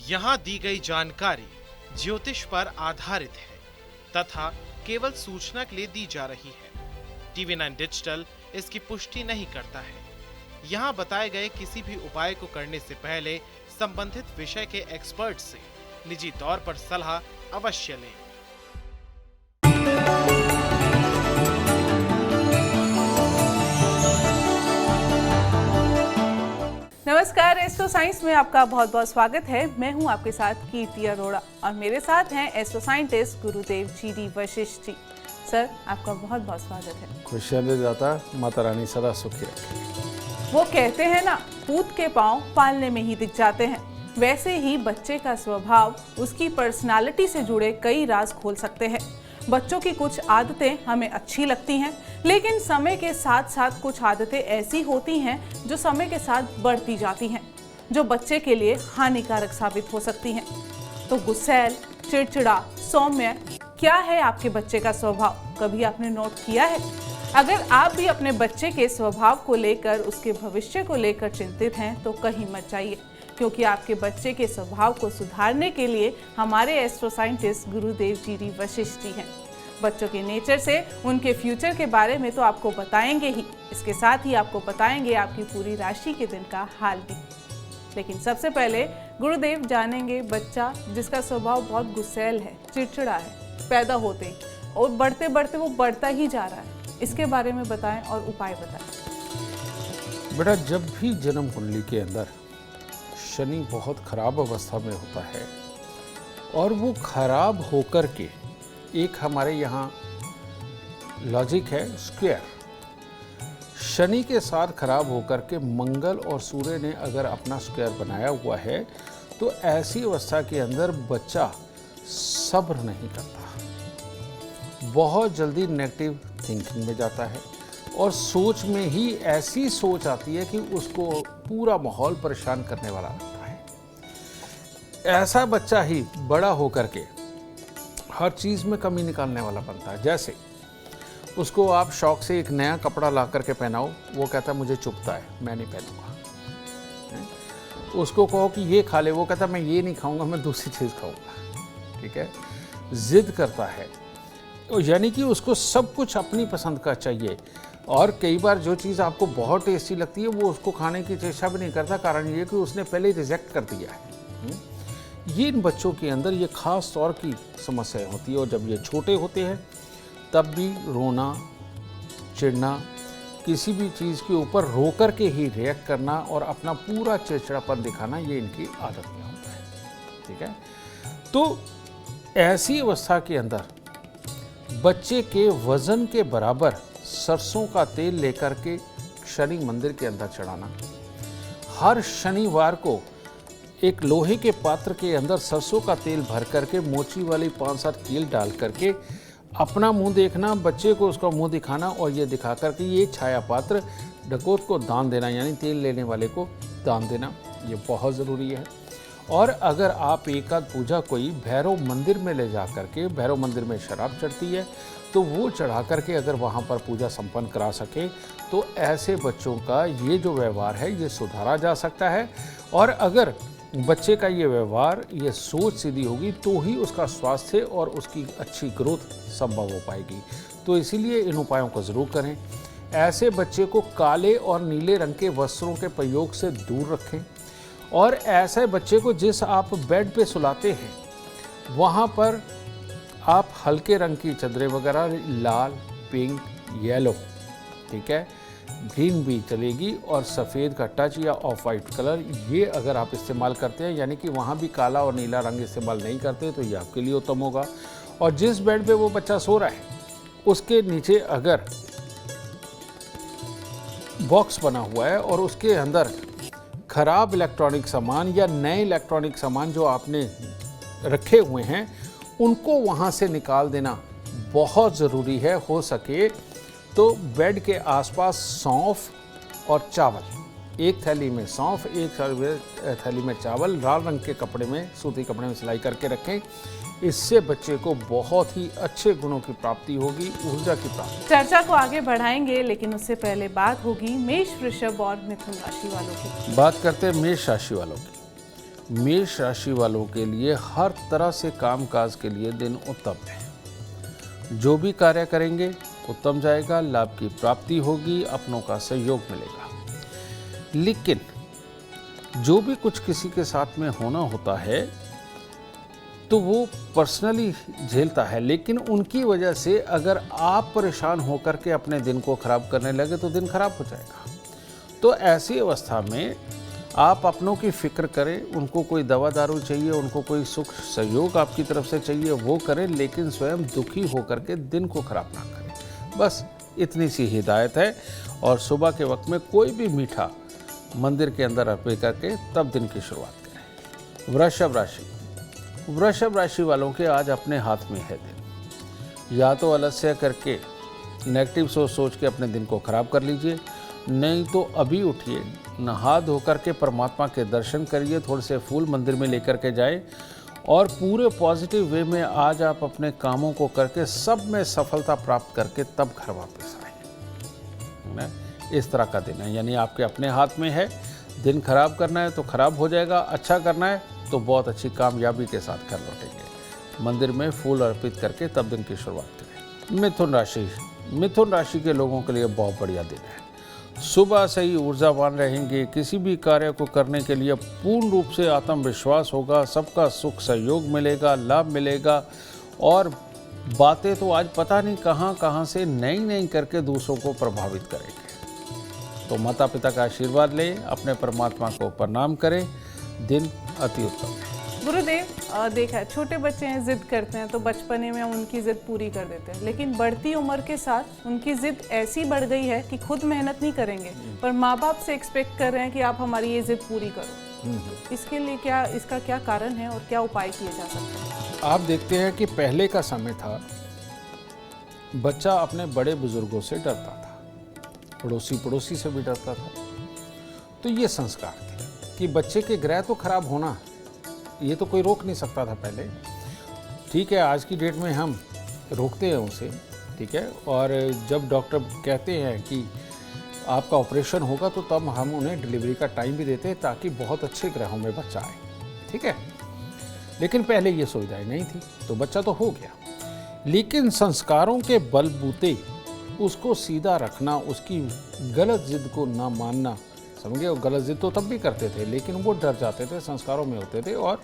यहाँ दी गई जानकारी ज्योतिष पर आधारित है तथा केवल सूचना के लिए दी जा रही है। TV9 डिजिटल इसकी पुष्टि नहीं करता है। यहाँ बताए गए किसी भी उपाय को करने से पहले संबंधित विषय के एक्सपर्ट से निजी तौर पर सलाह अवश्य लें। नमस्कार, एस्ट्रो साइंस में आपका बहुत बहुत स्वागत है। मैं हूं आपके साथ कीर्ति अरोड़ा और मेरे साथ हैं एस्ट्रो साइंटिस्ट गुरुदेव जी वशिष्ठ जी। सर, आपका बहुत बहुत स्वागत है। खुशियाँ दे जाता, माता रानी सदा सुखी रखे। वो कहते हैं ना, पूत के पांव पालने में ही दिख जाते हैं। वैसे ही बच्चे का स्वभाव उसकी पर्सनालिटी से जुड़े कई राज खोल सकते हैं। बच्चों की कुछ आदतें हमें अच्छी लगती हैं, लेकिन समय के साथ साथ कुछ आदतें ऐसी होती हैं जो समय के साथ बढ़ती जाती हैं, जो बच्चे के लिए हानिकारक साबित हो सकती हैं। तो गुस्सैल, चिड़चिड़ा, सौम्य, क्या है आपके बच्चे का स्वभाव? कभी आपने नोट किया है? अगर आप भी अपने बच्चे के स्वभाव को लेकर, उसके भविष्य को लेकर चिंतित हैं तो कहीं मत जाइए, क्योंकि आपके बच्चे के स्वभाव को सुधारने के लिए हमारे एस्ट्रो साइंटिस्ट गुरुदेव जी वशिष्ठ जी हैं। बच्चों के नेचर से उनके फ्यूचर के बारे में तो आपको बताएंगे ही, इसके साथ ही आपको बताएंगे आपकी पूरी राशि के दिन का हाल भी। लेकिन सबसे पहले गुरुदेव जानेंगे, बच्चा जिसका स्वभाव बहुत गुस्सैल है, चिड़चिड़ा है, पैदा होते ही और बढ़ते बढ़ते वो बढ़ता ही जा रहा है, इसके बारे में बताएं और उपाय बताएं। बेटा, जब भी जन्म कुंडली के अंदर शनि बहुत खराब अवस्था में होता है और वो खराब होकर के, एक हमारे यहाँ लॉजिक है स्क्वायर, शनि के साथ खराब होकर के मंगल और सूर्य ने अगर अपना स्क्वायर बनाया हुआ है, तो ऐसी अवस्था के अंदर बच्चा सब्र नहीं करता, बहुत जल्दी नेगेटिव थिंकिंग में जाता है और सोच में ही ऐसी सोच आती है कि उसको पूरा माहौल परेशान करने वाला लगता है। ऐसा बच्चा ही बड़ा होकर के हर चीज़ में कमी निकालने वाला बनता है। जैसे उसको आप शौक से एक नया कपड़ा ला करके पहनाओ, वो कहता है मुझे चुभता है, मैं नहीं पहनूंगा। उसको कहो कि ये खा ले, वो कहता है मैं ये नहीं खाऊंगा, मैं दूसरी चीज़ खाऊंगा। ठीक है, जिद करता है, यानी कि उसको सब कुछ अपनी पसंद का चाहिए। और कई बार जो चीज़ आपको बहुत टेस्टी लगती है वो उसको खाने की चेष्टा भी नहीं करता, कारण ये कि उसने पहले रिजेक्ट कर दिया है। ये इन बच्चों के अंदर ये खास तौर की समस्या होती है। और जब ये छोटे होते हैं तब भी रोना, चिढ़ना, किसी भी चीज़ के ऊपर रो कर के ही रिएक्ट करना और अपना पूरा चिड़चिड़ापन दिखाना, ये इनकी आदत में होता है। ठीक है, तो ऐसी अवस्था के अंदर बच्चे के वजन के बराबर सरसों का तेल लेकर के शनि मंदिर के अंदर चढ़ाना। हर शनिवार को एक लोहे के पात्र के अंदर सरसों का तेल भर करके मोची वाली 5-7 कील डाल करके अपना मुंह देखना, बच्चे को उसका मुंह दिखाना और ये दिखा करके ये छाया पात्र डकोत को दान देना, यानी तेल लेने वाले को दान देना। ये बहुत ज़रूरी है। और अगर आप एक आध पूजा कोई भैरव मंदिर में ले जा करके, भैरव मंदिर में शराब चढ़ती है, तो वो चढ़ा करके अगर वहाँ पर पूजा संपन्न करा सके, तो ऐसे बच्चों का ये जो व्यवहार है ये सुधारा जा सकता है। और अगर बच्चे का ये व्यवहार, ये सोच सीधी होगी, तो ही उसका स्वास्थ्य और उसकी अच्छी ग्रोथ संभव हो पाएगी। तो इसीलिए इन उपायों को ज़रूर करें। ऐसे बच्चे को काले और नीले रंग के वस्त्रों के प्रयोग से दूर रखें। और ऐसे बच्चे को जिस आप बेड पे सुलाते हैं, वहाँ पर आप हल्के रंग की चादरें वगैरह, लाल, पिंक, येलो, ठीक है, ग्रीन भी चलेगी, और सफ़ेद का टच या ऑफ वाइट कलर, ये अगर आप इस्तेमाल करते हैं, यानी कि वहाँ भी काला और नीला रंग इस्तेमाल नहीं करते, तो ये आपके लिए उत्तम होगा। और जिस बेड पे वो बच्चा सो रहा है उसके नीचे अगर बॉक्स बना हुआ है और उसके अंदर खराब इलेक्ट्रॉनिक सामान या नए इलेक्ट्रॉनिक सामान जो आपने रखे हुए हैं, उनको वहाँ से निकाल देना बहुत ज़रूरी है। हो सके तो बेड के आसपास सौंफ और चावल, एक थैली में सौंफ, एक थैली में चावल, लाल रंग के कपड़े में, सूती कपड़े में सिलाई करके रखें। इससे बच्चे को बहुत ही अच्छे गुणों की प्राप्ति होगी, ऊर्जा की प्राप्ति। चर्चा को आगे बढ़ाएंगे, लेकिन उससे पहले बात होगी मेष, वृषभ और मिथुन राशि वालों की। बात करते हैं मेष राशि वालों की। मेष राशि वालों के लिए हर तरह से कामकाज के लिए दिन उत्तम है। जो भी कार्य करेंगे उत्तम जाएगा, लाभ की प्राप्ति होगी, अपनों का सहयोग मिलेगा। लेकिन जो भी कुछ किसी के साथ में होना होता है तो वो पर्सनली झेलता है, लेकिन उनकी वजह से अगर आप परेशान होकर के अपने दिन को खराब करने लगे तो दिन खराब हो जाएगा। तो ऐसी अवस्था में आप अपनों की फिक्र करें, उनको कोई दवा दारू चाहिए, उनको कोई सुख सहयोग आपकी तरफ से चाहिए वो करें, लेकिन स्वयं दुखी होकर के दिन को खराब ना करें। बस इतनी सी हिदायत है। और सुबह के वक्त में कोई भी मीठा मंदिर के अंदर अर्पित करके तब दिन की शुरुआत करें। वृषभ राशि वालों के आज अपने हाथ में है दिन। या तो आलस्य करके नेगेटिव सोच के अपने दिन को खराब कर लीजिए, नहीं तो अभी उठिए, नहा धो करके परमात्मा के दर्शन करिए, थोड़े से फूल मंदिर में लेकर के जाएं और पूरे पॉजिटिव वे में आज आप अपने कामों को करके सब में सफलता प्राप्त करके तब घर वापस आएं। इस तरह का दिन है, यानी आपके अपने हाथ में है। दिन खराब करना है तो खराब हो जाएगा, अच्छा करना है तो बहुत अच्छी कामयाबी के साथ घर लौटेंगे। मंदिर में फूल अर्पित करके तब दिन की शुरुआत करें। मिथुन राशि के लोगों के लिए बहुत बढ़िया दिन है। सुबह से ही ऊर्जावान रहेंगे, किसी भी कार्य को करने के लिए पूर्ण रूप से आत्मविश्वास होगा, सबका सुख सहयोग मिलेगा, लाभ मिलेगा और बातें तो आज पता नहीं कहाँ से नई करके दूसरों को प्रभावित करेंगे। तो माता पिता का आशीर्वाद लें, अपने परमात्मा को प्रणाम करें, दिन अति उत्तम है। गुरुदेव, देखा है छोटे बच्चे हैं, जिद करते हैं तो बचपने में हम उनकी जिद पूरी कर देते हैं, लेकिन बढ़ती उम्र के साथ उनकी जिद ऐसी बढ़ गई है कि खुद मेहनत नहीं करेंगे पर माँ बाप से एक्सपेक्ट कर रहे हैं कि आप हमारी ये जिद पूरी करो। इसके लिए इसका क्या कारण है और क्या उपाय किए जा सकते हैं? आप देखते हैं कि पहले का समय था, बच्चा अपने बड़े बुजुर्गों से डरता था, पड़ोसी से भी डरता था। तो ये संस्कार थे कि बच्चे के ग्रह तो खराब होना, ये तो कोई रोक नहीं सकता था पहले। ठीक है, आज की डेट में हम रोकते हैं उसे, ठीक है, और जब डॉक्टर कहते हैं कि आपका ऑपरेशन होगा तो तब हम उन्हें डिलीवरी का टाइम भी देते हैं ताकि बहुत अच्छे ग्रहों में बच्चा आए, ठीक है। लेकिन पहले ये सुविधाएं नहीं थी तो बच्चा तो हो गया, लेकिन संस्कारों के बलबूते उसको सीधा रखना, उसकी गलत जिद को ना मानना, समझिए। वो गलत जिद तो तब भी करते थे लेकिन वो डर जाते थे, संस्कारों में होते थे और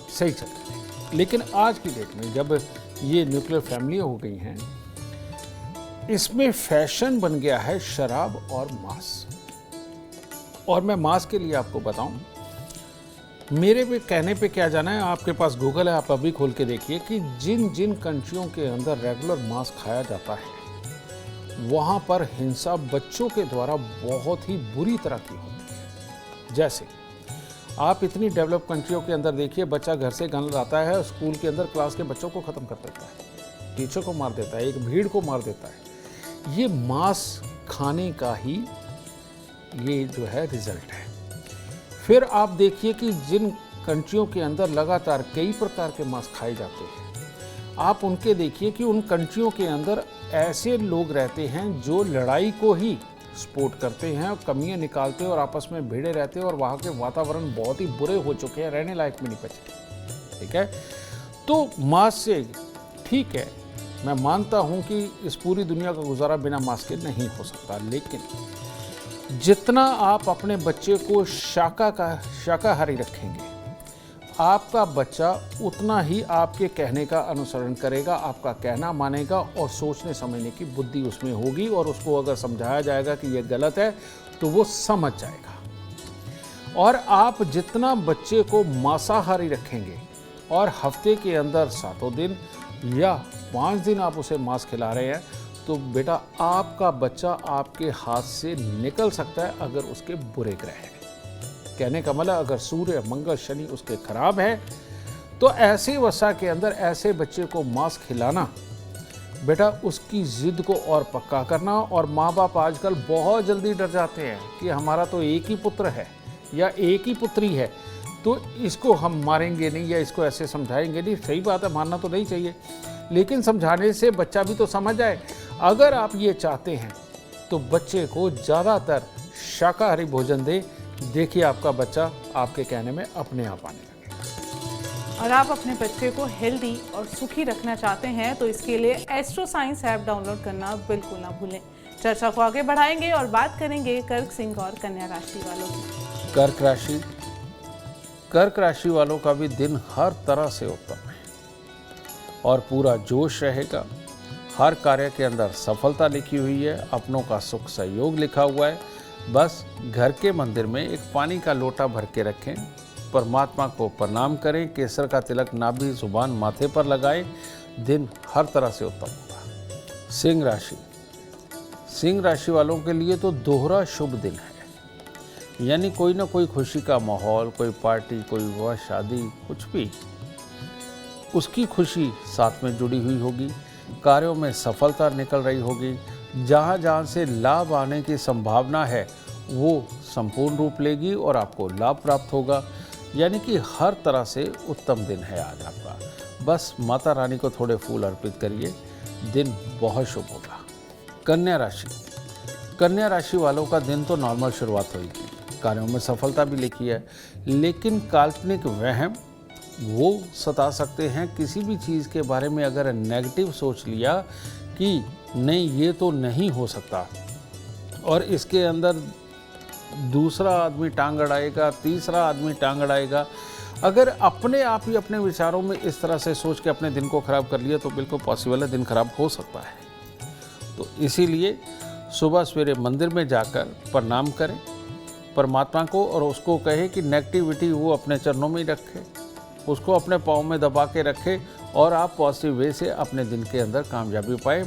सही चलते थे। लेकिन आज की डेट में जब ये न्यूक्लियर फैमिली हो गई हैं, इसमें फैशन बन गया है शराब और मांस। और मैं मांस के लिए आपको बताऊं, मेरे भी कहने पे क्या जाना है, आपके पास गूगल है, आप अभी खोल के देखिए कि जिन जिन कंट्रियों के अंदर रेगुलर मांस खाया जाता है वहाँ पर हिंसा बच्चों के द्वारा बहुत ही बुरी तरह की होती है। जैसे आप इतनी डेवलप कंट्रियों के अंदर देखिए, बच्चा घर से गन लाता है, स्कूल के अंदर क्लास के बच्चों को ख़त्म कर देता है, टीचर को मार देता है, एक भीड़ को मार देता है। ये मांस खाने का ही ये जो है रिजल्ट है। फिर आप देखिए कि जिन कंट्रियों के अंदर लगातार कई प्रकार के मांस खाए जाते हैं, आप उनके देखिए कि उन कंट्रियों के अंदर ऐसे लोग रहते हैं जो लड़ाई को ही सपोर्ट करते हैं और कमियां निकालते हैं और आपस में भिड़े रहते हैं और वहाँ के वातावरण बहुत ही बुरे हो चुके हैं, रहने लायक में नहीं बचे, ठीक है। तो मांस से ठीक है, मैं मानता हूँ कि इस पूरी दुनिया का गुजारा बिना मांस के नहीं हो सकता, लेकिन जितना आप अपने बच्चे को शाकाहारी रखेंगे, आपका बच्चा उतना ही आपके कहने का अनुसरण करेगा, आपका कहना मानेगा और सोचने समझने की बुद्धि उसमें होगी। और उसको अगर समझाया जाएगा कि ये गलत है तो वो समझ जाएगा। और आप जितना बच्चे को मांसाहारी रखेंगे और हफ्ते के अंदर 7 दिन या 5 दिन आप उसे मांस खिला रहे हैं, तो बेटा आपका बच्चा आपके हाथ से निकल सकता है अगर उसके बुरे ग्रह हैं। कहने का मतलब, अगर सूर्य मंगल शनि उसके खराब है तो ऐसी अवस्था के अंदर ऐसे बच्चे को मांस खिलाना, बेटा उसकी जिद को और पक्का करना। और माँ बाप आजकल बहुत जल्दी डर जाते हैं कि हमारा तो एक ही पुत्र है या एक ही पुत्री है तो इसको हम मारेंगे नहीं या इसको ऐसे समझाएंगे नहीं। सही बात है, मारना तो नहीं चाहिए, लेकिन समझाने से बच्चा भी तो समझ जाए। अगर आप ये चाहते हैं तो बच्चे को ज़्यादातर शाकाहारी भोजन दें, देखिए आपका बच्चा आपके कहने में अपने आप आने लगेगा। और आप अपने बच्चे को हेल्दी और सुखी रखना चाहते हैं तो इसके लिए एस्ट्रो साइंस ऐप डाउनलोड करना बिल्कुल ना भूलें। चर्चा को आगे बढ़ाएंगे और बात करेंगे कर्क सिंह और कन्या राशि वालों की। कर्क राशि वालों का भी दिन हर तरह से उत्तम है और पूरा जोश रहेगा। हर कार्य के अंदर सफलता लिखी हुई है, अपनों का सुख सहयोग लिखा हुआ है। बस घर के मंदिर में एक पानी का लोटा भर के रखें, परमात्मा को प्रणाम करें, केसर का तिलक नाभि जुबान माथे पर लगाएं। दिन हर तरह से उत्तम होगा। सिंह राशि वालों के लिए तो दोहरा शुभ दिन है, यानी कोई ना कोई खुशी का माहौल, कोई पार्टी, कोई विवाह, शादी, कुछ भी, उसकी खुशी साथ में जुड़ी हुई होगी। कार्यों में सफलता निकल रही होगी। जहाँ जहाँ से लाभ आने की संभावना है वो संपूर्ण रूप लेगी और आपको लाभ प्राप्त होगा। यानी कि हर तरह से उत्तम दिन है आज आपका। बस माता रानी को थोड़े फूल अर्पित करिए, दिन बहुत शुभ होगा। कन्या राशि वालों का दिन तो नॉर्मल शुरुआत होगी। कार्यों में सफलता भी लिखी है, लेकिन काल्पनिक वहम वो सता सकते हैं। किसी भी चीज़ के बारे में अगर नेगेटिव सोच लिया कि नहीं ये तो नहीं हो सकता और इसके अंदर दूसरा आदमी टांग अड़ाएगा, तीसरा आदमी टांग अड़ाएगा, अगर अपने आप ही अपने विचारों में इस तरह से सोच के अपने दिन को ख़राब कर लिया तो बिल्कुल पॉसिबल है दिन खराब हो सकता है। तो इसीलिए सुबह सवेरे मंदिर में जाकर प्रणाम करें परमात्मा को और उसको कहे कि नेगेटिविटी वो अपने चरणों में ही रखे, उसको अपने पाँव में दबा के रखे और आप पॉजिटिव वे से अपने दिन के अंदर कामयाबी पाए।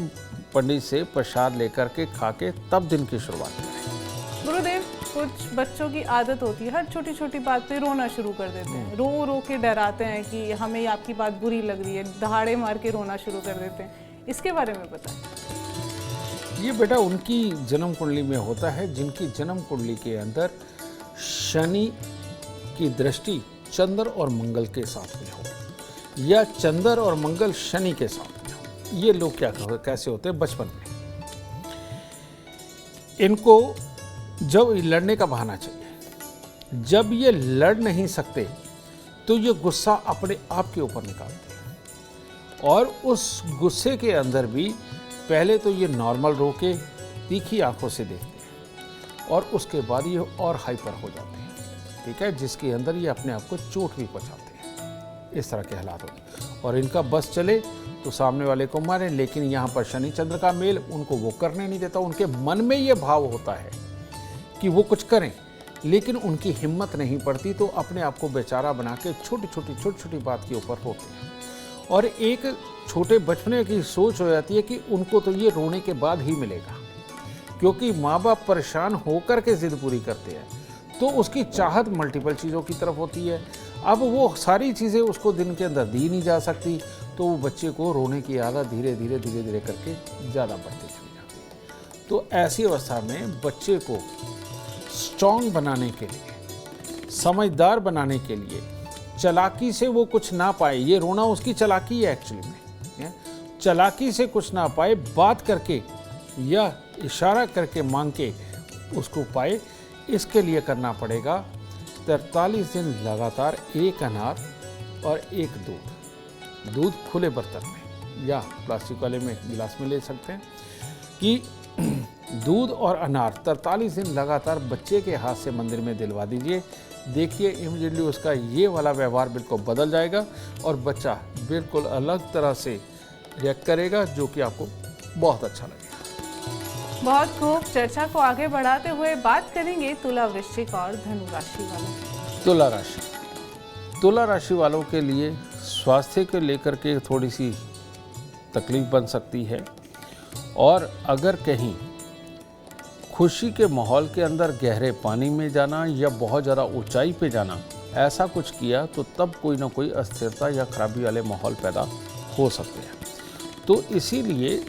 पंडित से प्रसाद लेकर के खा के तब दिन की शुरुआत करें। गुरुदेव, कुछ बच्चों की आदत होती है हर छोटी छोटी बात पे रोना शुरू कर देते हैं, रो के डराते हैं कि हमें आपकी बात बुरी लग रही है, दहाड़े मार के रोना शुरू कर देते हैं। इसके बारे में बताएं। ये बेटा उनकी जन्म कुंडली में होता है जिनकी जन्म कुंडली के अंदर शनि की दृष्टि चंद्र और मंगल के साथ में हो या चंद्र और मंगल शनि के साथ में हो। ये लोग क्या कैसे होते हैं बचपन में, इनको जब लड़ने का बहाना चाहिए, जब ये लड़ नहीं सकते तो ये गुस्सा अपने आप के ऊपर निकालते हैं और उस गुस्से के अंदर भी पहले तो ये नॉर्मल रो के तीखी आंखों से देखते हैं और उसके बाद ये और हाइपर हो जाते हैं, ठीक है, जिसके अंदर ये अपने आप को चोट भी पहुंचाते हैं। इस तरह के हालात होते हैं और इनका बस चले तो सामने वाले को मारें, लेकिन यहाँ पर शनि चंद्र का मेल उनको वो करने नहीं देता। उनके मन में ये भाव होता है कि वो कुछ करें, लेकिन उनकी हिम्मत नहीं पड़ती तो अपने आप को बेचारा बना के छोटी छोटी बात के ऊपर होते हैं और एक छोटे बचपने की सोच हो जाती है कि उनको तो ये रोने के बाद ही मिलेगा, क्योंकि माँ बाप परेशान होकर के जिद पूरी करते हैं तो उसकी चाहत मल्टीपल चीज़ों की तरफ होती है। अब वो सारी चीज़ें उसको दिन के अंदर दी नहीं जा सकती तो वो बच्चे को रोने की आदत धीरे धीरे करके ज़्यादा बढ़ती चली जाती है। तो ऐसी अवस्था में बच्चे को स्ट्रॉन्ग बनाने के लिए, समझदार बनाने के लिए, चालाकी से वो कुछ ना पाए, ये रोना उसकी चालाकी है एक्चुअली में, चालाकी से कुछ ना पाए, बात करके या इशारा करके मांग के उसको पाए, इसके लिए करना पड़ेगा 43 दिन लगातार एक अनार और एक दूध खुले बर्तन में या प्लास्टिक वाले में गिलास में ले सकते हैं कि दूध और अनार 43 दिन लगातार बच्चे के हाथ से मंदिर में दिलवा दीजिए। देखिए इमीडिएटली उसका ये वाला व्यवहार बिल्कुल बदल जाएगा और बच्चा बिल्कुल अलग तरह से रिएक्ट करेगा, जो कि आपको बहुत अच्छा लगेगा। बहुत खूब। चर्चा को आगे बढ़ाते हुए बात करेंगे तुला, वृश्चिक और धनु राशि वालों। तुला राशि वालों के लिए स्वास्थ्य को लेकर के थोड़ी सी तकलीफ बन सकती है और अगर कहीं खुशी के माहौल के अंदर गहरे पानी में जाना या बहुत ज़्यादा ऊंचाई पे जाना, ऐसा कुछ किया तो तब कोई ना कोई अस्थिरता या खराबी वाले माहौल पैदा हो सकते हैं। तो इसीलिए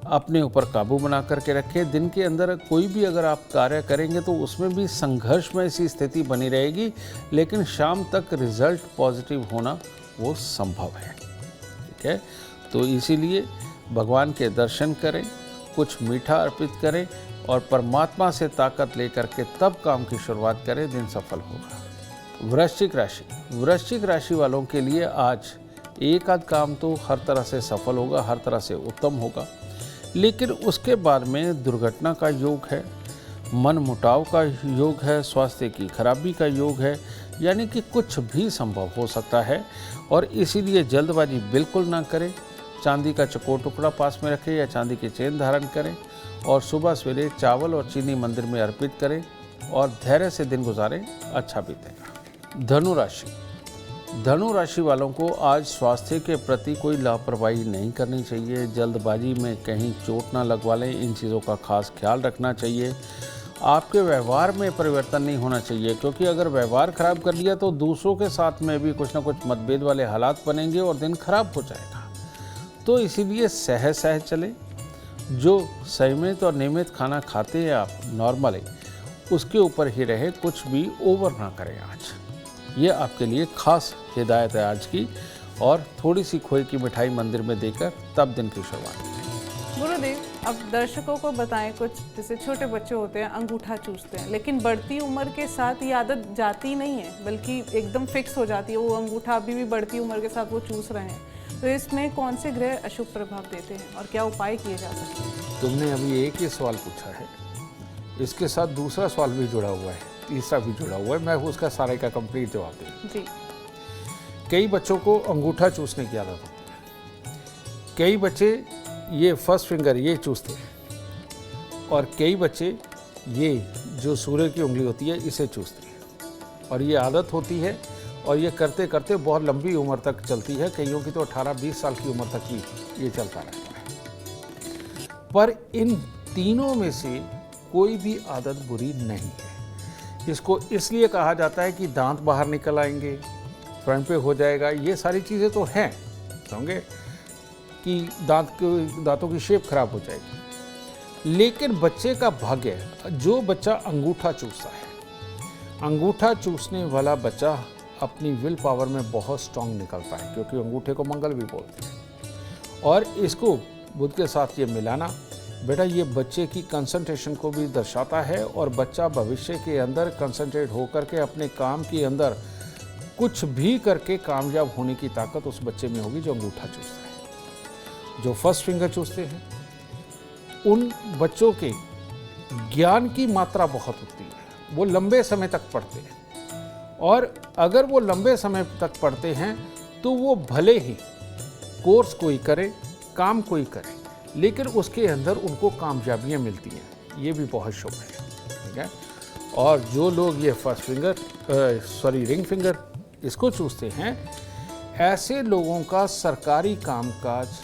अपने ऊपर काबू बना करके रखें। दिन के अंदर कोई भी अगर आप कार्य करेंगे तो उसमें भी संघर्षमय सी स्थिति बनी रहेगी, लेकिन शाम तक रिजल्ट पॉजिटिव होना वो संभव है, ठीक है। तो इसीलिए भगवान के दर्शन करें कुछ मीठा अर्पित करें और परमात्मा से ताकत लेकर के तब काम की शुरुआत करें, दिन सफल होगा। वृश्चिक राशि वालों के लिए आज एक आध काम तो हर तरह से सफल होगा, हर तरह से उत्तम होगा, लेकिन उसके बाद में दुर्घटना का योग है, मन मुटाव का योग है, स्वास्थ्य की खराबी का योग है, यानी कि कुछ भी संभव हो सकता है। और इसीलिए जल्दबाजी बिल्कुल ना करें। चांदी का चकोर टुकड़ा पास में रखें या चांदी की चेन धारण करें और सुबह सवेरे चावल और चीनी मंदिर में अर्पित करें और धैर्य से दिन गुजारें, अच्छा बीतेगा। धनु राशि वालों को आज स्वास्थ्य के प्रति कोई लापरवाही नहीं करनी चाहिए। जल्दबाजी में कहीं चोट ना लगवा लें, इन चीज़ों का खास ख्याल रखना चाहिए। आपके व्यवहार में परिवर्तन नहीं होना चाहिए, क्योंकि अगर व्यवहार खराब कर लिया तो दूसरों के साथ में भी कुछ ना कुछ मतभेद वाले हालात बनेंगे और दिन खराब हो जाएगा। तो इसीलिए सहज चले। जो संयमित और नियमित खाना खाते हैं आप नॉर्मली, उसके ऊपर ही रहे, कुछ भी ओवर ना करें आज। ये आपके लिए खास हिदायत है आज की। और थोड़ी सी खोए की मिठाई मंदिर में देकर तब दिन की शुरुआत करें। गुरुदेव, अब दर्शकों को बताएं कुछ, जैसे छोटे बच्चे होते हैं अंगूठा चूसते हैं, लेकिन बढ़ती उम्र के साथ ये आदत जाती नहीं है, बल्कि एकदम फिक्स हो जाती है। वो अंगूठा अभी भी बढ़ती उम्र के साथ वो चूस रहे हैं, तो इसमें कौन से ग्रह अशुभ प्रभाव देते हैं और क्या उपाय किए जा सकते हैं? तुमने अभी एक ही सवाल पूछा है, इसके साथ दूसरा सवाल भी जुड़ा हुआ है, तीसरा भी जुड़ा हुआ है। मैं उसका सारे का कंप्लीट जवाब दूँ जी। कई बच्चों को अंगूठा चूसने की आदत होती है। कई बच्चे ये फर्स्ट फिंगर ये चूसते हैं और कई बच्चे ये जो सूर्य की उंगली होती है इसे चूसते हैं। और ये आदत होती है और ये करते करते बहुत लंबी उम्र तक चलती है। कईयों की तो 18-20 साल की उम्र तक ही ये चलता रहता है। पर इन तीनों में से कोई भी आदत बुरी नहीं है। इसको इसलिए कहा जाता है कि दांत बाहर निकल आएंगे, फ्रंट पे हो जाएगा, ये सारी चीज़ें तो हैं, समझे, कि दांतों की शेप खराब हो जाएगी। लेकिन बच्चे का भाग्य है, जो बच्चा अंगूठा चूसता है, अंगूठा चूसने वाला बच्चा अपनी विल पावर में बहुत स्ट्रांग निकलता है, क्योंकि अंगूठे को मंगल भी बोलते हैं। और इसको बुध के साथ ये मिलाना बेटा, ये बच्चे की कंसंट्रेशन को भी दर्शाता है और बच्चा भविष्य के अंदर कंसंट्रेट होकर के अपने काम के अंदर कुछ भी करके कामयाब होने की ताकत उस बच्चे में होगी जो अंगूठा चूसता है। जो फर्स्ट फिंगर चूसते हैं उन बच्चों के ज्ञान की मात्रा बहुत होती है, वो लंबे समय तक पढ़ते हैं। और अगर वो लंबे समय तक पढ़ते हैं तो वो भले ही कोर्स कोई करे, काम कोई करे, लेकिन उसके अंदर उनको कामयाबियाँ मिलती हैं। ये भी बहुत शुभ है, ठीक है। और जो लोग ये फर्स्ट फिंगर रिंग फिंगर इसको चूसते हैं, ऐसे लोगों का सरकारी कामकाज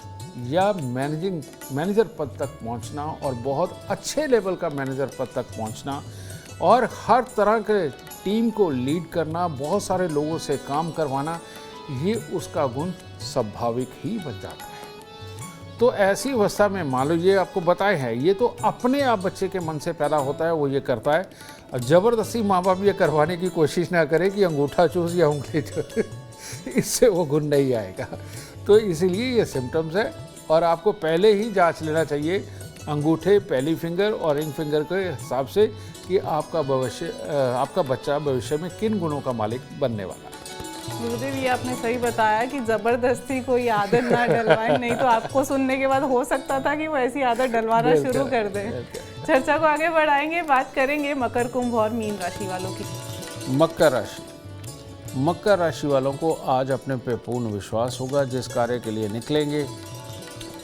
या मैनेजर पद तक पहुंचना और बहुत अच्छे लेवल का मैनेजर पद तक पहुंचना और हर तरह के टीम को लीड करना, बहुत सारे लोगों से काम करवाना, ये उसका गुण स्वाभाविक ही बन जाता है। तो ऐसी अवस्था में मान लो, ये आपको बताए हैं, ये तो अपने आप बच्चे के मन से पैदा होता है, वो ये करता है। और ज़बरदस्ती माँ बाप ये करवाने की कोशिश ना करें कि अंगूठा चूस या उंगली चूस, इससे वो गुण नहीं आएगा। तो इसीलिए ये सिम्टम्स है और आपको पहले ही जांच लेना चाहिए अंगूठे, पहली फिंगर और रिंग फिंगर के हिसाब से कि आपका बच्चा भविष्य में किन गुणों का मालिक बनने वाला है। गुरुदेव, ये आपने सही बताया कि ज़बरदस्ती कोई आदत ना डलवाएं, नहीं तो आपको सुनने के बाद हो सकता था कि वो ऐसी आदत डलवाना शुरू कर दें। चर्चा को आगे बढ़ाएंगे, बात करेंगे मकर, कुंभ और मीन राशि वालों की। मकर राशि वालों को आज अपने पे पूर्ण विश्वास होगा। जिस कार्य के लिए निकलेंगे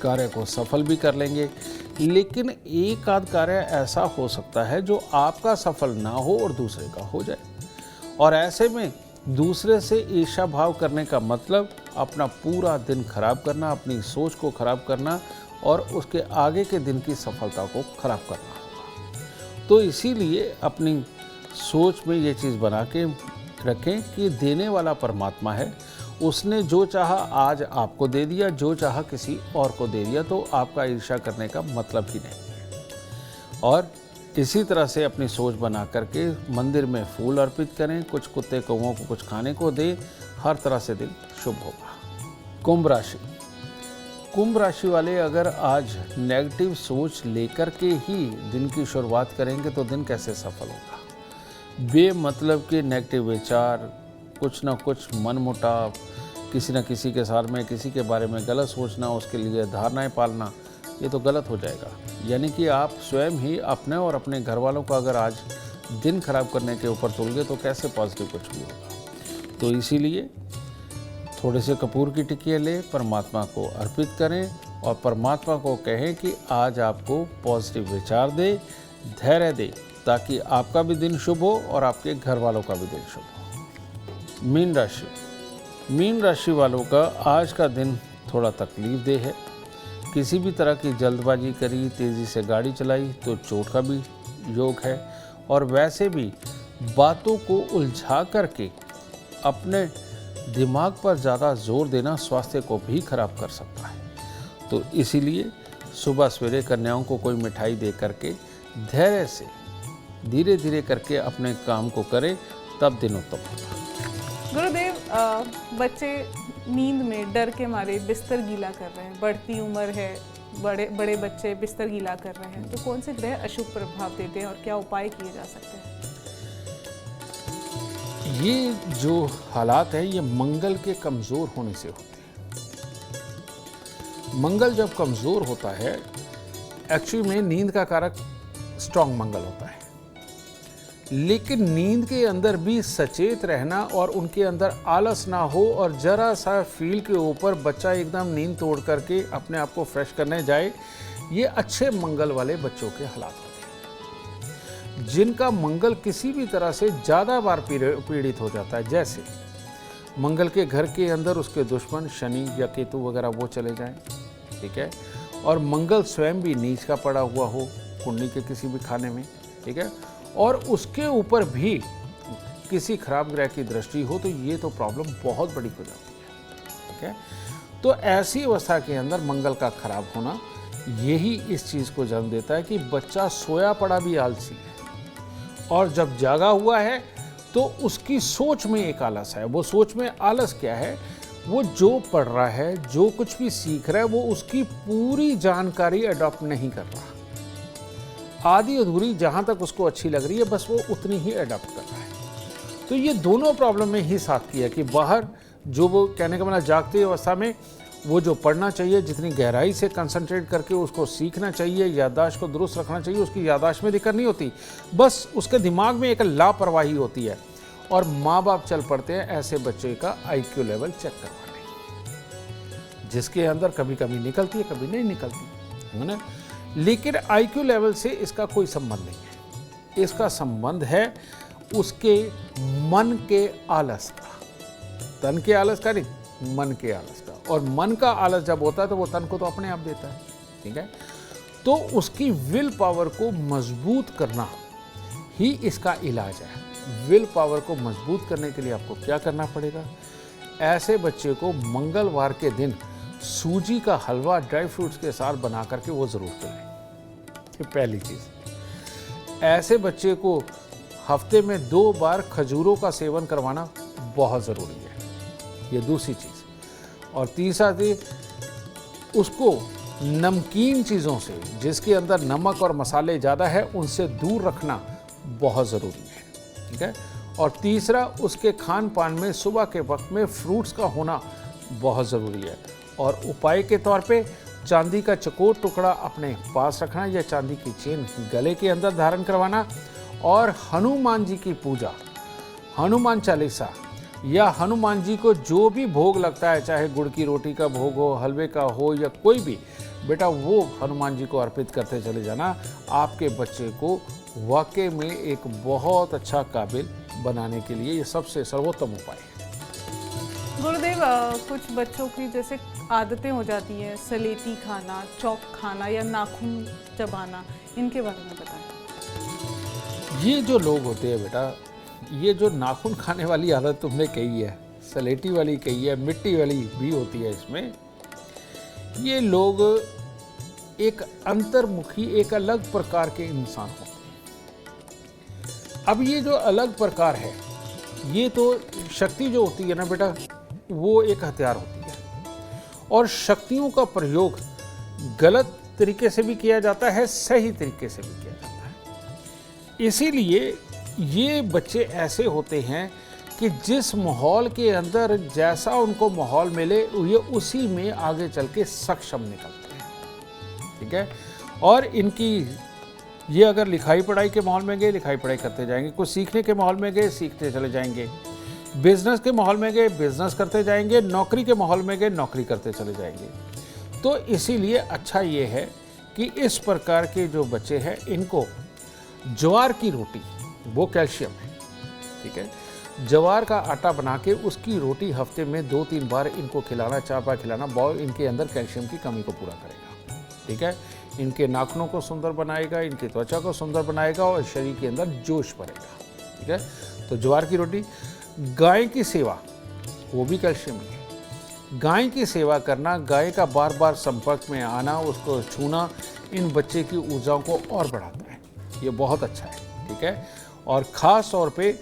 कार्य को सफल भी कर लेंगे, लेकिन एक आध कार्य ऐसा हो सकता है जो आपका सफल ना हो और दूसरे का हो जाए। और ऐसे में दूसरे से ईर्ष्या भाव करने का मतलब अपना पूरा दिन खराब करना, अपनी सोच को खराब करना और उसके आगे के दिन की सफलता को खराब करना होगा। तो इसीलिए अपनी सोच में ये चीज़ बना के रखें कि देने वाला परमात्मा है, उसने जो चाहा आज आपको दे दिया, जो चाहा किसी और को दे दिया, तो आपका ईर्ष्या करने का मतलब ही नहीं। और इसी तरह से अपनी सोच बना करके मंदिर में फूल अर्पित करें, कुछ कुत्ते कौओं को कुछ खाने को दें, हर तरह से दिन शुभ होगा। कुंभ राशि वाले अगर आज नेगेटिव सोच लेकर के ही दिन की शुरुआत करेंगे तो दिन कैसे सफल होगा। बेमतलब के नेगेटिव विचार, कुछ ना कुछ मनमुटाव, किसी न किसी के साथ में किसी के बारे में गलत सोचना, उसके लिए धारणाएं पालना, ये तो गलत हो जाएगा। यानी कि आप स्वयं ही अपने और अपने घर वालों का अगर आज दिन खराब करने के ऊपर तुल गए तो कैसे पॉजिटिव कुछ भी होगा। तो इसीलिए थोड़े से कपूर की टिकिया ले परमात्मा को अर्पित करें और परमात्मा को कहें कि आज आपको पॉजिटिव विचार दे, धैर्य दे, ताकि आपका भी दिन शुभ हो और आपके घर वालों का भी दिन शुभ हो। मीन राशि वालों का आज का दिन थोड़ा तकलीफ दे है। किसी भी तरह की जल्दबाजी करी, तेज़ी से गाड़ी चलाई तो चोट का भी योग है। और वैसे भी बातों को उलझा करके अपने दिमाग पर ज़्यादा जोर देना स्वास्थ्य को भी खराब कर सकता है। तो इसीलिए सुबह सवेरे कन्याओं को कोई मिठाई दे करके धैर्य से धीरे धीरे करके अपने काम को करें, तब दिन उत्तम होगा। गुरुदेव, बच्चे नींद में डर के मारे बिस्तर गीला कर रहे हैं, बढ़ती उम्र है, बड़े बच्चे बिस्तर गीला कर रहे हैं, तो कौन से ग्रह अशुभ प्रभाव देते हैं और क्या उपाय किए जा सकते हैं? ये जो हालात है ये मंगल के कमज़ोर होने से होते हैं। मंगल जब कमज़ोर होता है, एक्चुअली में नींद का कारक स्ट्रॉन्ग मंगल होता है, लेकिन नींद के अंदर भी सचेत रहना और उनके अंदर आलस ना हो और जरा सा फील के ऊपर बच्चा एकदम नींद तोड़ करके अपने आप को फ्रेश करने जाए, ये अच्छे मंगल वाले बच्चों के हालात होते हैं। जिनका मंगल किसी भी तरह से ज़्यादा बार पीड़ित हो जाता है, जैसे मंगल के घर के अंदर उसके दुश्मन शनि या केतु वगैरह वो चले जाएं, ठीक है, और मंगल स्वयं भी नीच का पड़ा हुआ हो कुंडली के किसी भी खाने में, ठीक है, और उसके ऊपर भी किसी खराब ग्रह की दृष्टि हो, तो ये तो प्रॉब्लम बहुत बड़ी हो जाती है, ठीक है। तो ऐसी अवस्था के अंदर मंगल का खराब होना यही इस चीज़ को जन्म देता है कि बच्चा सोया पड़ा भी आलसी है और जब जागा हुआ है तो उसकी सोच में एक आलस है। वो सोच में आलस क्या है, वो जो पढ़ रहा है, जो कुछ भी सीख रहा है, वो उसकी पूरी जानकारी अडॉप्ट नहीं कर रहा। आधी अधूरी जहाँ तक उसको अच्छी लग रही है बस वो उतनी ही अडॉप्ट कर रहा है। तो ये दोनों प्रॉब्लम में ही साथ किया कि बाहर जो वो कहने का मतलब जागती अवस्था में वो जो पढ़ना चाहिए, जितनी गहराई से कंसंट्रेट करके उसको सीखना चाहिए, याददाश्त को दुरुस्त रखना चाहिए, उसकी याददाश्त में दिक्कत नहीं होती, बस उसके दिमाग में एक लापरवाही होती है। और माँ बाप चल पड़ते हैं ऐसे बच्चे का IQ लेवल चेक करवाने, जिसके अंदर कभी कभी निकलती है, कभी नहीं निकलती, है ना। लेकिन IQ लेवल से इसका कोई संबंध नहीं है। इसका संबंध है उसके मन के आलस का, तन के आलस का नहीं, मन के आलस का। और मन का आलस जब होता है तो वो तन को तो अपने आप देता है, ठीक है। तो उसकी विल पावर को मजबूत करना ही इसका इलाज है। विल पावर को मजबूत करने के लिए आपको क्या करना पड़ेगा, ऐसे बच्चे को मंगलवार के दिन सूजी का हलवा ड्राई फ्रूट्स के साथ बना करके वो ज़रूर खिलाएं। ये पहली चीज़। ऐसे बच्चे को हफ्ते में 2 बार खजूरों का सेवन करवाना बहुत ज़रूरी है। ये दूसरी चीज़। और तीसरा चीज़, उसको नमकीन चीज़ों से, जिसके अंदर नमक और मसाले ज़्यादा है, उनसे दूर रखना बहुत ज़रूरी है, ठीक है। और तीसरा, उसके खान पान में सुबह के वक्त में फ्रूट्स का होना बहुत ज़रूरी है। और उपाय के तौर पे चांदी का चकोर टुकड़ा अपने पास रखना या चांदी की चेन गले के अंदर धारण करवाना। और हनुमान जी की पूजा, हनुमान चालीसा या हनुमान जी को जो भी भोग लगता है, चाहे गुड़ की रोटी का भोग हो, हलवे का हो या कोई भी, बेटा वो हनुमान जी को अर्पित करते चले जाना। आपके बच्चे को वाकई में एक बहुत अच्छा काबिल बनाने के लिए ये सबसे सर्वोत्तम उपाय है। गुरुदेव, कुछ बच्चों की जैसे आदतें हो जाती हैं, सलेटी खाना, चौक खाना या नाखून चबाना, इनके बारे में बताएं। ये जो लोग होते हैं बेटा, ये जो नाखून खाने वाली आदत तुमने कही है, सलेटी वाली कही है, मिट्टी वाली भी होती है इसमें, ये लोग एक अंतर्मुखी, एक अलग प्रकार के इंसान होते हैं। अब ये जो अलग प्रकार है, ये तो शक्ति जो होती है ना बेटा, वो एक हथियार होती है। और शक्तियों का प्रयोग गलत तरीके से भी किया जाता है, सही तरीके से भी किया जाता है। इसीलिए ये बच्चे ऐसे होते हैं कि जिस माहौल के अंदर जैसा उनको माहौल मिले ये उसी में आगे चल के सक्षम निकलते हैं, ठीक है। और इनकी ये अगर लिखाई पढ़ाई के माहौल में गए, लिखाई पढ़ाई करते जाएंगे, कुछ सीखने के माहौल में गए, सीखते चले जाएंगे, बिजनेस के माहौल में गए, बिजनेस करते जाएंगे, नौकरी के माहौल में गए, नौकरी करते चले जाएंगे। तो इसीलिए अच्छा ये है कि इस प्रकार के जो बच्चे हैं इनको ज्वार की रोटी, वो कैल्शियम है, ठीक है, ज्वार का आटा बना के उसकी रोटी हफ्ते में 2-3 बार इनको खिलाना, 4 बार खिलाना, बहुत इनके अंदर कैल्शियम की कमी को पूरा करेगा, ठीक है। इनके नाखूनों को सुंदर बनाएगा, इनकी त्वचा को सुंदर बनाएगा और शरीर के अंदर जोश भरेगा, ठीक है। तो ज्वार की रोटी। गाय की सेवा, वो भी कैल्शियम है। गाय की सेवा करना, गाय का बार बार संपर्क में आना, उसको छूना इन बच्चे की ऊर्जाओं को और बढ़ाता है, ये बहुत अच्छा है, ठीक है। और ख़ास तौर पे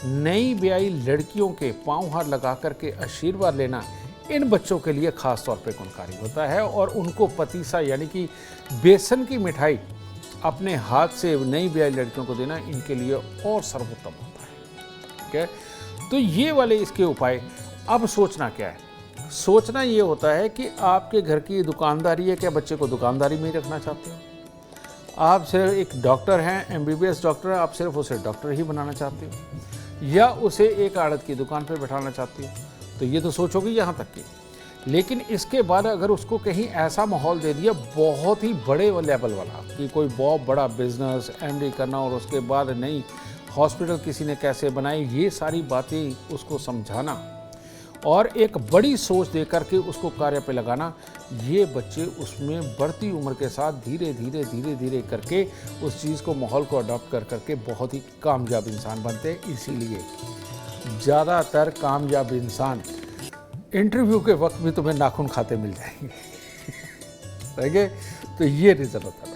नई ब्याई लड़कियों के पाँव हाथ लगा करके आशीर्वाद लेना इन बच्चों के लिए ख़ास तौर पे गुणकारी होता है। और उनको पतीसा यानी कि बेसन की मिठाई अपने हाथ से नई ब्याई लड़कियों को देना इनके लिए और सर्वोत्तम होता है, ठीक है। तो ये वाले इसके उपाय। अब सोचना क्या है? सोचना ये होता है कि आपके घर की दुकानदारी है, क्या बच्चे को दुकानदारी में ही रखना चाहते हो? आप सिर्फ एक डॉक्टर हैं, MBBS डॉक्टर, आप सिर्फ उसे डॉक्टर ही बनाना चाहते हो, या उसे एक आड़त की दुकान पर बैठाना चाहते हो? तो ये तो सोचोगे यहाँ तक की। लेकिन इसके बाद अगर उसको कहीं ऐसा माहौल दे दिया बहुत ही बड़े लेवल वाला कि कोई बहुत बड़ा बिजनेस MD करना और उसके बाद नई हॉस्पिटल किसी ने कैसे बनाई, ये सारी बातें उसको समझाना और एक बड़ी सोच दे करके उसको कार्य पे लगाना, ये बच्चे उसमें बढ़ती उम्र के साथ धीरे धीरे करके उस चीज़ को, माहौल को अडॉप्ट कर करके बहुत ही कामयाब इंसान बनते हैं। इसीलिए ज़्यादातर कामयाब इंसान इंटरव्यू के वक्त भी तुम्हें नाखून खाते मिल जाएंगे, ठीक है। तो ये रिजल्ट होता है।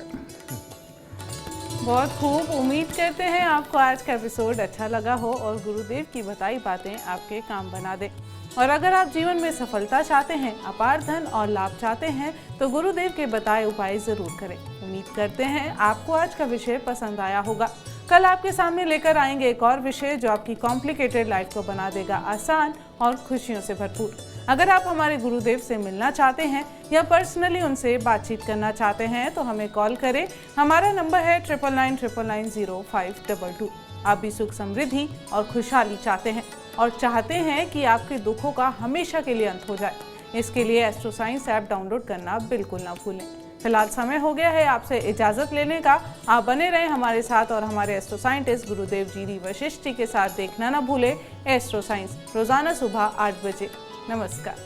बहुत खूब। उम्मीद करते हैं आपको आज का एपिसोड अच्छा लगा हो और गुरुदेव की बताई बातें आपके काम बना दे। और अगर आप जीवन में सफलता चाहते हैं, अपार धन और लाभ चाहते हैं, तो गुरुदेव के बताए उपाय जरूर करें। उम्मीद करते हैं आपको आज का विषय पसंद आया होगा। कल आपके सामने लेकर आएंगे एक और विषय जो आपकी कॉम्प्लिकेटेड लाइफ को बना देगा आसान और खुशियों से भरपूर। अगर आप हमारे गुरुदेव से मिलना चाहते हैं या पर्सनली उनसे बातचीत करना चाहते हैं तो हमें कॉल करें। हमारा नंबर है 9999905222। आप भी सुख, समृद्धि और खुशहाली चाहते हैं और चाहते हैं कि आपके दुखों का हमेशा के लिए अंत हो जाए। इसके लिए एस्ट्रो साइंस ऐप डाउनलोड करना बिल्कुल ना भूलें। फिलहाल समय हो गया है आपसे इजाजत लेने का। आप बने रहें हमारे साथ और हमारे एस्ट्रो साइंटिस्ट गुरुदेव जी वशिष्ठ के साथ देखना ना भूलें एस्ट्रो साइंस रोजाना सुबह 8 बजे। नमस्कार।